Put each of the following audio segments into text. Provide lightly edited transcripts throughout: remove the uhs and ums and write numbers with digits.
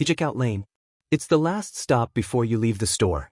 checkout lane. It's the last stop before you leave the store.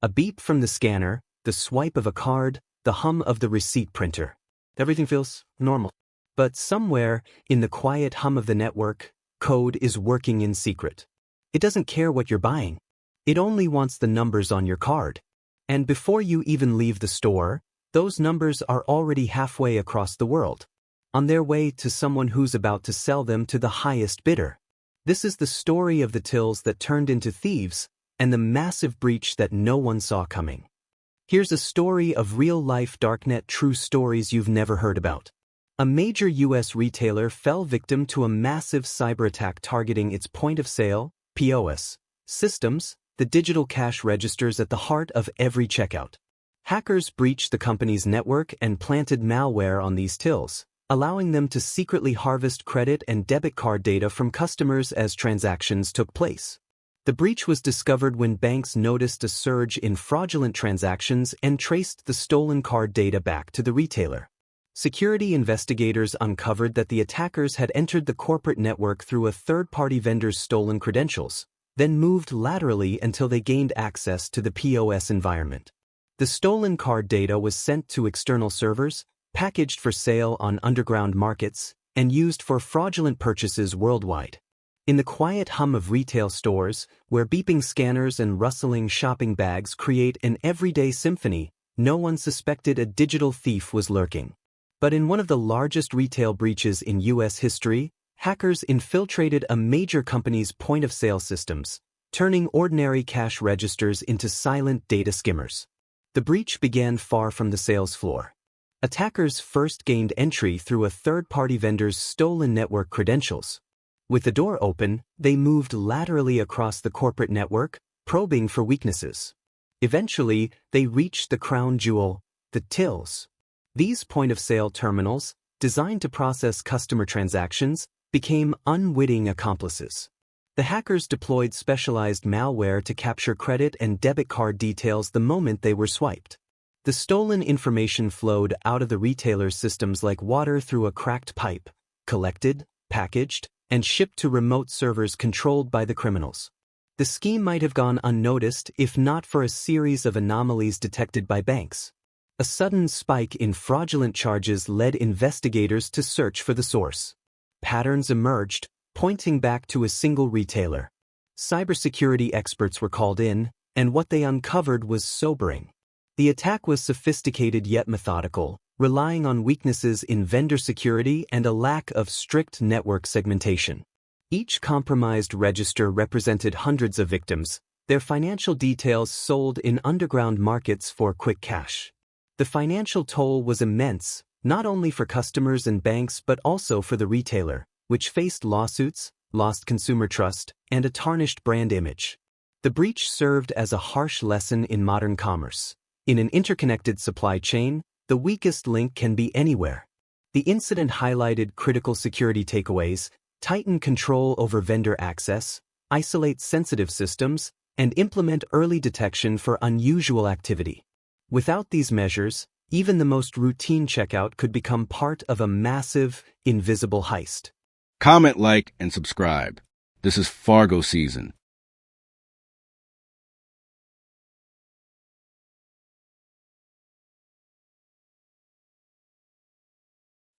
A beep from the scanner, the swipe of a card, the hum of the receipt printer. Everything feels normal. But somewhere, in the quiet hum of the network, code is working in secret. It doesn't care what you're buying. It only wants the numbers on your card. And before you even leave the store, those numbers are already halfway across the world, on their way to someone who's about to sell them to the highest bidder. This is the story of the tills that turned into thieves, and the massive breach that no one saw coming. Here's a story of real-life darknet true stories you've never heard about. A major U.S. retailer fell victim to a massive cyber attack targeting its point-of-sale (POS) systems, the digital cash registers at the heart of every checkout. Hackers breached the company's network and planted malware on these tills, allowing them to secretly harvest credit and debit card data from customers as transactions took place. The breach was discovered when banks noticed a surge in fraudulent transactions and traced the stolen card data back to the retailer. Security investigators uncovered that the attackers had entered the corporate network through a third-party vendor's stolen credentials, then moved laterally until they gained access to the POS environment. The stolen card data was sent to external servers, packaged for sale on underground markets, and used for fraudulent purchases worldwide. In the quiet hum of retail stores, where beeping scanners and rustling shopping bags create an everyday symphony, no one suspected a digital thief was lurking. But in one of the largest retail breaches in U.S. history, hackers infiltrated a major company's point-of-sale systems, turning ordinary cash registers into silent data skimmers. The breach began far from the sales floor. Attackers first gained entry through a third-party vendor's stolen network credentials. With the door open, they moved laterally across the corporate network, probing for weaknesses. Eventually, they reached the crown jewel, the tills. These point-of-sale terminals, designed to process customer transactions, became unwitting accomplices. The hackers deployed specialized malware to capture credit and debit card details the moment they were swiped. The stolen information flowed out of the retailer's systems like water through a cracked pipe, collected, packaged, and shipped to remote servers controlled by the criminals. The scheme might have gone unnoticed if not for a series of anomalies detected by banks. A sudden spike in fraudulent charges led investigators to search for the source. Patterns emerged, pointing back to a single retailer. Cybersecurity experts were called in, and what they uncovered was sobering. The attack was sophisticated yet methodical, relying on weaknesses in vendor security and a lack of strict network segmentation. Each compromised register represented hundreds of victims, their financial details sold in underground markets for quick cash. The financial toll was immense, not only for customers and banks but also for the retailer, which faced lawsuits, lost consumer trust, and a tarnished brand image. The breach served as a harsh lesson in modern commerce. In an interconnected supply chain, the weakest link can be anywhere. The incident highlighted critical security takeaways: tighten control over vendor access, isolate sensitive systems, and implement early detection for unusual activity. Without these measures, even the most routine checkout could become part of a massive, invisible heist. Comment, like, and subscribe. This is Fargo season.